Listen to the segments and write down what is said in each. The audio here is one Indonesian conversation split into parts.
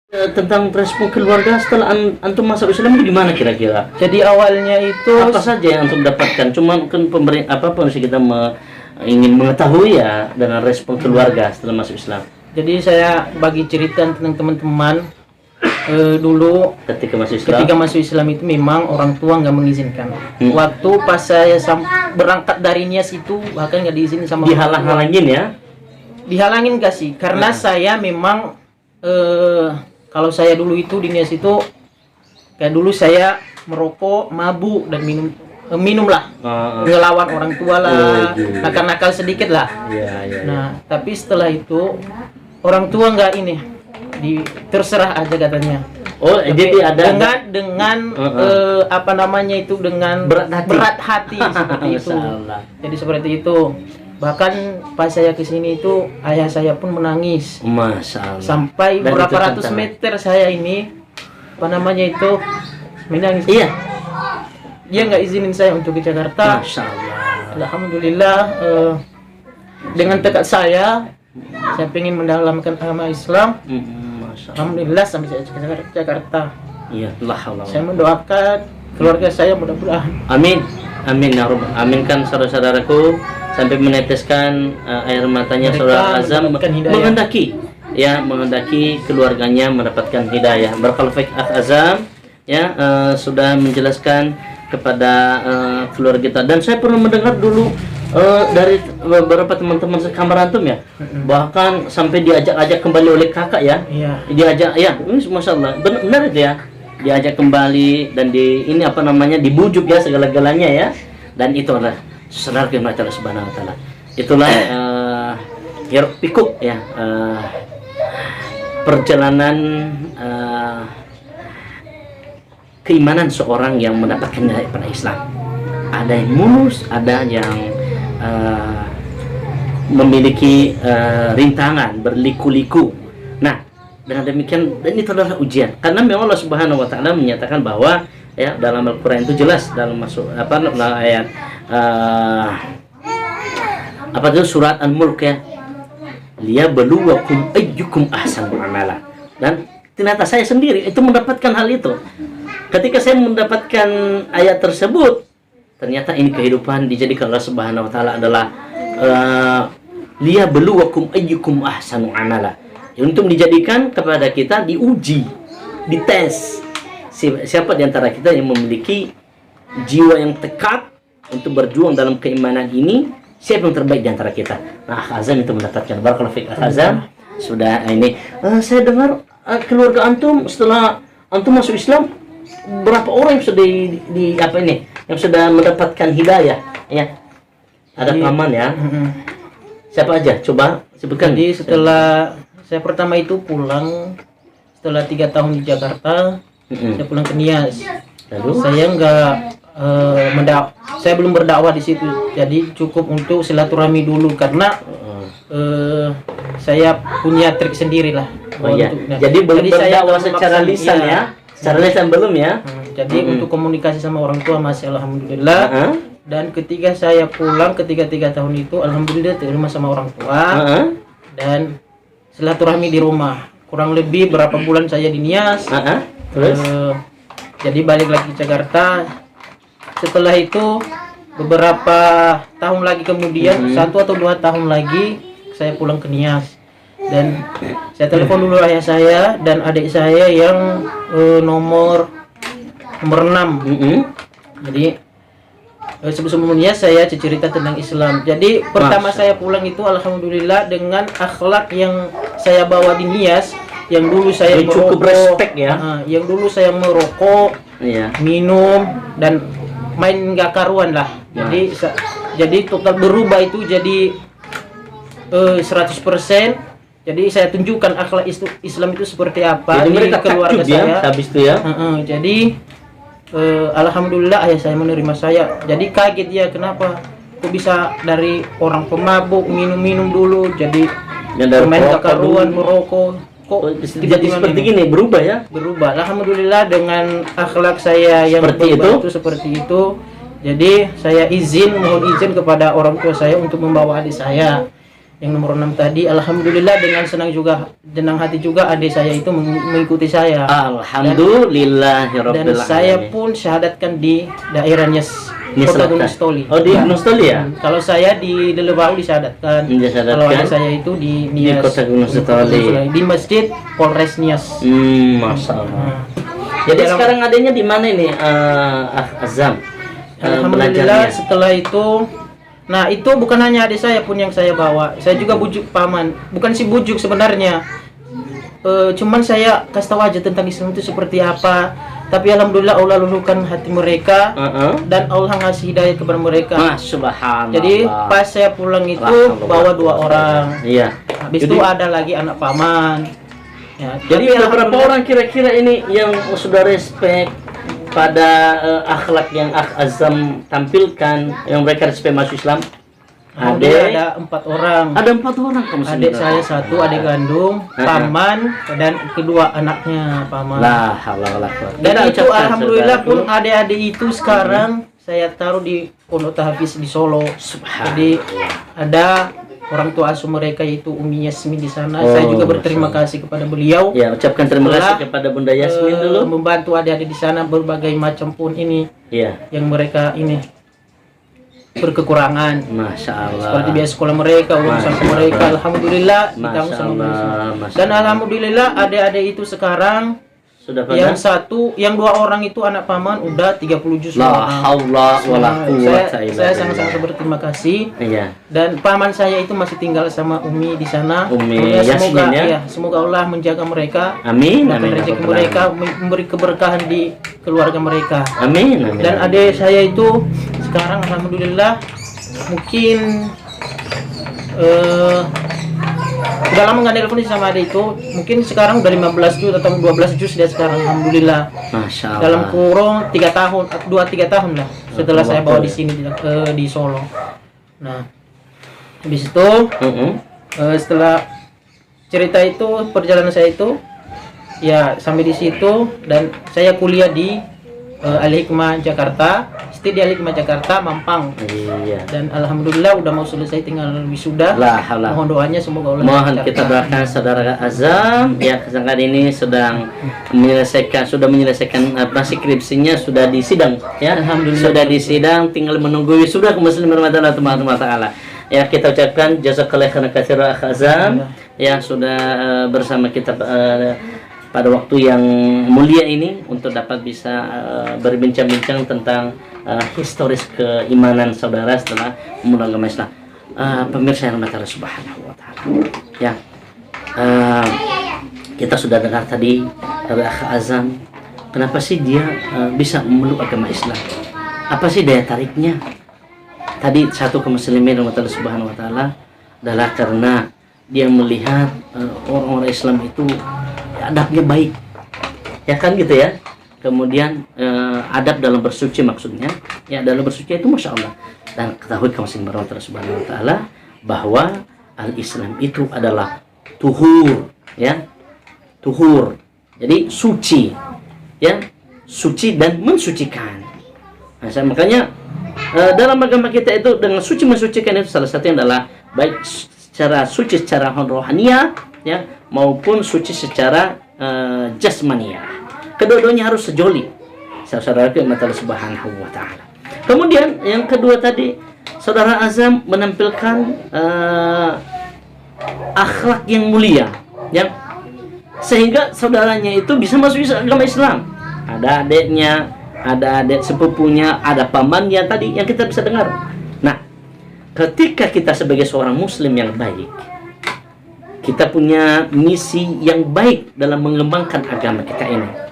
Tentang respon keluarga setelah antum masuk Islam itu gimana kira-kira? Jadi awalnya itu Apa saja yang antum dapatkan? Cuma kan apa pun sih kita ingin mengetahui ya dengan respon keluarga setelah masuk Islam. jadi saya bagi cerita tentang teman-teman dulu ketika masuk Islam itu memang orang tua nggak mengizinkan. Waktu pas saya berangkat dari Nias itu bahkan nggak diizinin sama Dihalang-halangin ya? Dihalangin kasih karena saya memang kalau saya dulu itu di Nias itu kayak dulu saya merokok, mabuk dan minum lah, ngelawan orang tua lah, nakal-nakal sedikit lah. Nah, tapi setelah itu orang tua nggak ini, terserah aja katanya. Oh, tapi jadi ada dengan apa namanya itu dengan berat hati seperti itu. Jadi seperti itu. Bahkan pas saya kesini itu ayah saya pun menangis. Masya Allah. Sampai Dan berapa ratus meter saya ini apa namanya itu menangis. Iya. Dia nggak izinin saya untuk ke Jakarta. Masya Allah. Alhamdulillah dengan tekad saya pengen mendalamkan agama Islam. Alhamdulillah sampai saya ke Jakarta. Iya, Allah. Saya mendoakan keluarga saya mudah-mudahan. Amin, amin ya Rabb. Aminkan saudara-saudaraku sampai meneteskan air matanya saudara Azam menghendaki keluarganya mendapatkan hidayah. Barakallahu fiik Akh Azam ya, sudah menjelaskan kepada keluarga kita. Dan saya pernah mendengar dulu dari beberapa teman-teman sekamar antum ya, bahkan sampai diajak-ajak kembali oleh kakak ya. Diajak ya, ini Masya Allah benar itu ya, diajak kembali dan ini apa namanya, dibujuk ya segala-galanya ya. Dan itu adalah saudara firman Allah Subhanahu wa taala. Itulah hiruk pikuk ya, perjalanan keimanan seorang yang mendapatkan nilai pada Islam. Ada yang mulus, ada yang memiliki rintangan, berliku-liku. Nah, dengan demikian, dan itu adalah ujian. Karena memang Allah Subhanahu wa taala menyatakan bahwa ya dalam Al-Qur'an itu jelas dalam masuk ayat apa itu surat Al-Mulk ya, liyabluwakum ayyukum ahsanu amala. Dan ternyata saya sendiri itu mendapatkan hal itu. Ketika saya mendapatkan ayat tersebut, ternyata ini kehidupan dijadikan Allah Subhanahu wa taala adalah liyabluwakum ayyukum ahsanu amala. Untuk dijadikan kepada kita diuji, dites. Siapa di antara kita yang memiliki jiwa yang tekad untuk berjuang dalam keimanan ini, siapa yang terbaik di antara kita. Nah, Azam itu mendapatkan. Barakallahu fiik Azam. Sudah ini saya dengar keluarga antum setelah antum masuk Islam, berapa orang yang sudah di apa ini, yang sudah mendapatkan hidayah ya. Ada paman ya. Siapa aja? Coba sebutkan. Jadi setelah saya pertama itu pulang setelah 3 tahun di Jakarta, saya pulang ke Nias. Lalu saya nggak saya belum berdakwah di situ, jadi cukup untuk silaturahmi dulu karena saya punya trik sendiri lah. Jadi belum berdakwah secara lisan ya, secara lisan belum ya. Jadi untuk komunikasi sama orang tua masih alhamdulillah. Dan ketika saya pulang ketika 3 tahun itu alhamdulillah terima sama orang tua dan silaturahmi di rumah. Kurang lebih berapa bulan saya di Nias. Terus jadi balik lagi ke Jakarta. Setelah itu beberapa tahun lagi kemudian 1 atau 2 tahun lagi saya pulang ke Nias dan saya telepon dulu ayah saya dan adik saya yang nomor 6. Jadi sebelumnya saya cerita tentang Islam. Jadi pertama saya pulang itu alhamdulillah dengan akhlak yang saya bawa di Nias, yang dulu saya cukup respect ya. Yang dulu saya merokok, minum dan main nggak karuan lah. Jadi total berubah itu jadi 100%. Jadi saya tunjukkan akhlak Islam itu seperti apa jadi di keluarga saya. Habis itu ya. Jadi alhamdulillah ayah saya menerima saya. Jadi kaget dia, kenapa kok bisa dari orang pemabuk minum-minum dulu jadi main kakaruan merokok kok jadi seperti gini, berubah ya? Berubah. Alhamdulillah dengan akhlak saya yang seperti itu. Jadi saya mohon izin kepada orang tua saya untuk membawa adik saya. yang nomor 6 tadi, alhamdulillah dengan senang hati juga adik saya itu mengikuti saya. Alhamdulillahirabbil Dan saya alamin. pun syahadatkan di daerahnya Kota Gunung Stoli. Oh, di Gunung Stoli ya? Kalau saya di Lelebau disyahadatkan. Kalau adik saya itu di Nias. Di Kota Gunung Stoli. Di Masjid Polres Nias. Masya Allah. Jadi sekarang adanya di mana ini, Azam? Alhamdulillah setelah itu, nah itu bukan hanya adik saya pun yang saya bawa, saya juga bujuk paman, bukan si bujuk sebenarnya, cuman saya kasih tahu aja tentang Islam itu seperti apa. Tapi alhamdulillah Allah luluhkan hati mereka dan Allah ngasih hidayah kepada mereka. Subhanallah. Jadi pas saya pulang itu bawa 2 orang. Iya. Habis itu ada lagi anak paman. Ya, jadi ada berapa orang kira-kira ini yang sudah respect pada akhlak yang Azam tampilkan, yang mereka respect masuk Islam? Ada 4 orang. Ada 4 orang kamu. Adik saya 1, adik kandung, paman, dan kedua anaknya paman. La haula wala quwwata. Dan itu alhamdulillah pun adik-adik itu sekarang saya taruh di Pondok Tahfiz di Solo. Jadi ada orang tua asuh mereka yaitu Umi Yasmin di sana. Saya juga berterima kasih kepada beliau. Ya, ucapkan terima kasih kepada Bunda Yasmin dulu. Membantu adik-adik di sana berbagai macam pun ini. Iya. Yang mereka ini berkekurangan. Masya Allah. Seperti biaya sekolah mereka, urusan mereka, alhamdulillah ditanggung sama beliau. Dan alhamdulillah adik-adik itu sekarang sudah pada? Yang 2 orang itu anak paman udah 30 juz. La haula wala quwwata illa billah. Saya sangat-sangat berterima kasih. Iya. Dan paman saya itu masih tinggal sama Umi di sana. Umi Yasmin ya. Semoga Allah menjaga mereka. Amin. Amin. Rezeki mereka, memberi keberkahan di keluarga mereka. Amin. Amin. Dan adik saya itu sekarang alhamdulillah mungkin udah lama nggak nelfon sama adik itu, mungkin sekarang udah 15 juz atau 12 juz dia sekarang, alhamdulillah. Masya Allah. Dalam kurun 3 tahun, 2-3 tahun lah setelah saya bawa di sini di Solo. Nah, habis itu setelah cerita itu, perjalanan saya itu ya sampai di situ, dan saya kuliah di Al-Hikmah Jakarta, di Al-Hikmah Jakarta Mampang. Iya. Dan alhamdulillah udah mau selesai, tinggal wisuda. Mohon doanya semoga Allah. Mohon kita doakan saudara Azam ya, kesangkaan ini sudah menyelesaikan skripsinya, sudah di sidang ya. Alhamdulillah. Sudah di sidang, tinggal menunggu wisuda kaum muslimin rahmatullah taala. Ya, kita ucapkan jazakallahu khairan katsiran Azam yang sudah bersama kita pada waktu yang mulia ini untuk dapat bisa berbincang-bincang tentang historis keimanan saudara setelah memulai agama Islam. Pemirsa yang Allah Subhanahu wa taala. Ya. Kita sudah dengar tadi dari Akh Azam, kenapa sih dia bisa memeluk agama Islam? Apa sih daya tariknya? Tadi satu kaum muslimin Allah Subhanahu wa taala adalah karena dia melihat orang-orang Islam itu adabnya baik, ya kan gitu ya. Kemudian adab dalam bersuci maksudnya, ya dalam bersuci itu masya Allah. Dan ketahui kaum muslimin Allah Subhanahu wa taala bahwa al-Islam itu adalah tuhur, ya, tuhur. Jadi suci, ya, suci dan mensucikan. Nah, makanya dalam agama kita itu dengan suci mensucikan itu salah satunya adalah baik secara suci secara rohaniah, ya, maupun suci secara jasmania. Kedua-duanya harus sejoli. Saudara Allah Subhanahu wa taala. Kemudian yang kedua tadi, saudara Azam menampilkan akhlak yang mulia, ya. Sehingga saudaranya itu bisa masuk agama Islam. Ada adiknya, ada adik sepupunya, ada pamannya tadi yang kita bisa dengar. Nah, ketika kita sebagai seorang muslim yang baik, kita punya misi yang baik dalam mengembangkan agama kita ini.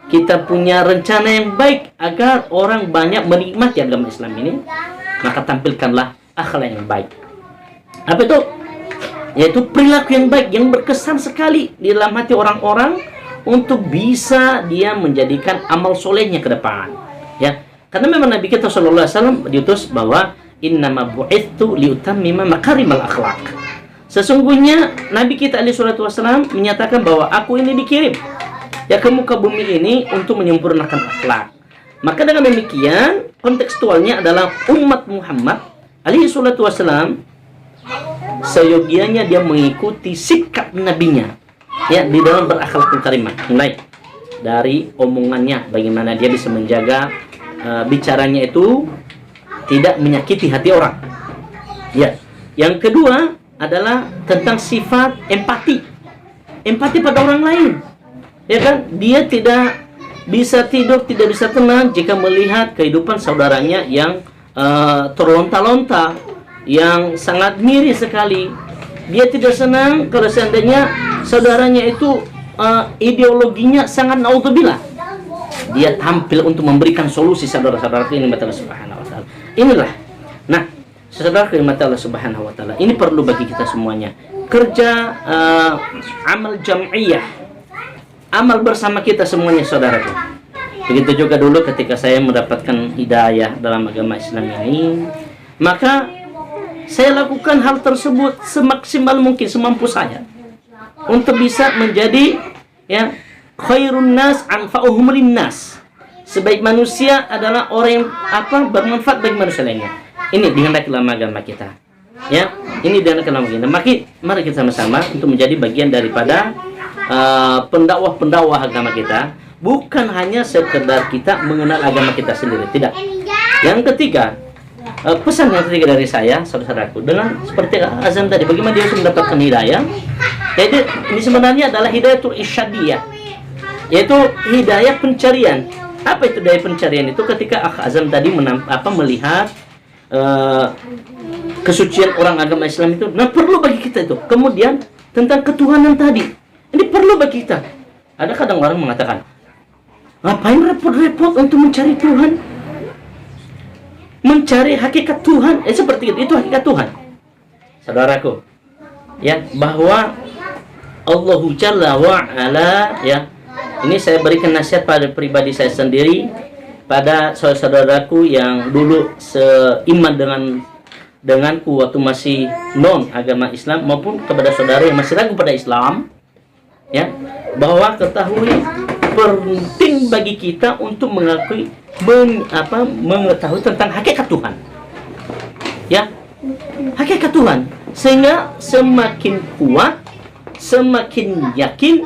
Kita punya rencana yang baik agar orang banyak menikmati agama Islam ini, maka tampilkanlah akhlak yang baik. Apa itu? Yaitu perilaku yang baik yang berkesan sekali di dalam hati orang-orang untuk bisa dia menjadikan amal solehnya ke depan. Ya, karena memang Nabi kita sallallahu alaihi wasallam diutus bahwa innama bu'itsu liutammima makarimal akhlak. Sesungguhnya Nabi kita alaihi salatu wasallam menyatakan bahwa aku ini dikirim ya ke muka bumi ini untuk menyempurnakan akhlak. Maka dengan demikian kontekstualnya adalah umat Muhammad alaihi salatu wasallam seyogianya dia mengikuti sikap nabinya, ya, di dalam berakhlakul karimah. Mulai dari omongannya, bagaimana dia bisa menjaga bicaranya itu tidak menyakiti hati orang. Ya. Yang kedua adalah tentang sifat empati. Empati pada orang lain. Ya kan? Dia tidak bisa tidur, tidak bisa tenang jika melihat kehidupan saudaranya yang terlonta-lonta, yang sangat miris sekali. Dia tidak senang kalau seandainya saudaranya itu ideologinya sangat naudzubillah. Dia tampil untuk memberikan solusi saudara-saudara ini mata Allah Subhanahu wa taala. Inilah. Nah, saudara mata Allah Subhanahu wa taala, ini perlu bagi kita semuanya. Kerja amal jam'iyah. Amal bersama kita semuanya, saudaraku. Begitu juga dulu ketika saya mendapatkan hidayah dalam agama Islam ini, maka saya lakukan hal tersebut semaksimal mungkin, semampu saya, untuk bisa menjadi, ya, khairun nas anfa'uhum linnas. Sebaik manusia adalah orang yang bermanfaat bagi manusia lainnya. Ini dihendaki dalam agama kita. Ya, ini dihendaki dalam agama kita. Mari kita sama-sama untuk menjadi bagian daripada pendakwah agama kita. Bukan hanya sekedar kita mengenal agama kita sendiri, tidak. Yang ketiga, pesan yang ketiga dari saya, saudaraku, dengan seperti azan tadi, bagaimana dia harus mendapatkan hidayah. Jadi ini sebenarnya adalah hidayatul irsyadiyah, yaitu hidayah pencarian. Apa itu hidayah pencarian? Itu ketika Azam tadi melihat kesucian orang agama Islam itu, nah perlu bagi kita itu. Kemudian tentang ketuhanan tadi, ini perlu bagi kita. Ada kadang orang mengatakan, ngapain repot-repot untuk mencari Tuhan, mencari hakikat Tuhan? Seperti itu hakikat Tuhan, saudaraku, ya, bahwa Allahu Jalla wa Ala, ya. Ini saya berikan nasihat pada pribadi saya sendiri, pada saudaraku yang dulu seiman denganku waktu masih non agama Islam, maupun kepada saudara yang masih ragu pada Islam, ya, bahwa ketahui penting bagi kita untuk mengetahui tentang hakikat Tuhan, ya, hakikat Tuhan, sehingga semakin kuat, semakin yakin,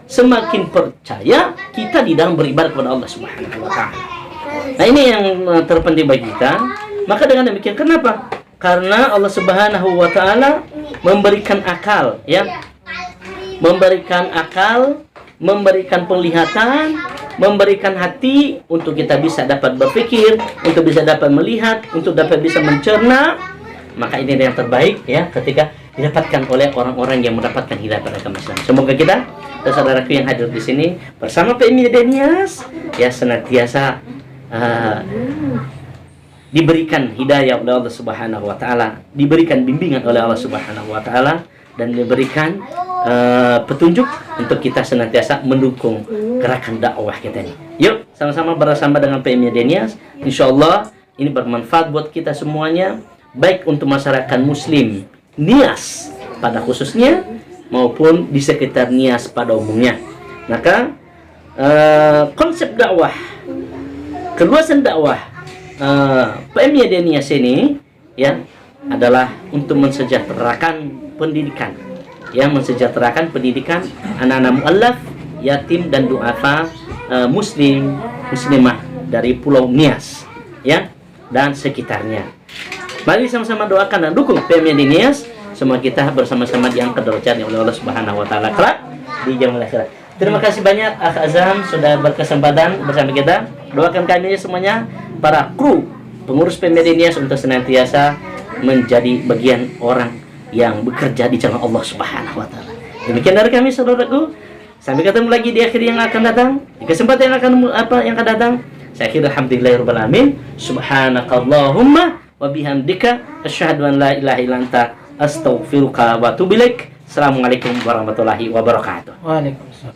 semakin percaya kita di dalam beribadah kepada Allah Subhanahu wa taala. Nah, ini yang terpenting bagi kita. Maka dengan demikian, kenapa? Karena Allah Subhanahu wa taala memberikan akal, ya. Memberikan akal, memberikan penglihatan, memberikan hati untuk kita bisa dapat berpikir, untuk bisa dapat melihat, untuk dapat bisa mencerna. Maka ini yang terbaik, ya, ketika didapatkan oleh orang-orang yang mendapatkan hidayah pada agama Islam. Semoga kita dan saudaraku yang hadir di sini bersama PMI Denias, ya, senantiasa diberikan hidayah oleh Allah Subhanahu wa taala, diberikan bimbingan oleh Allah Subhanahu wa taala, dan diberikan petunjuk untuk kita senantiasa mendukung gerakan dakwah kita ini. Yuk, sama-sama bersama dengan PMI Denias. Insyaallah ini bermanfaat buat kita semuanya, baik untuk masyarakat muslim Nias pada khususnya, maupun di sekitar Nias pada umumnya. Maka konsep dakwah, keluasan dakwah PMI Denias ini, ya, adalah untuk mensejahterakan pendidikan, yang mensejahterakan pendidikan anak-anak mu'allaf, yatim dan du'afa, muslimah dari Pulau Nias, ya, dan sekitarnya. Mari sama-sama doakan dan dukung PMI Denias. Semua kita bersama-sama diangkat derajatnya oleh Allah Subhanahu wa taala kelak di jalan akhirat. Terima kasih banyak Akh Azam sudah berkesempatan bersama kita. Doakan kami semuanya, para kru pengurus PMI Denias, untuk senantiasa menjadi bagian orang yang bekerja di jalan Allah Subhanahu wa taala. Demikian dari kami, saudaraku. Sampai ketemu lagi di akhir yang akan datang, di kesempatan yang akan datang. Saya akhiri alhamdulillahirabbil alamin. Subhanakallahumma wa bihamdika asyhadu an la ilaha illa anta astaghfiruka wa atubu ilaik. Assalamualaikum warahmatullahi wabarakatuh. Waalaikumsalam.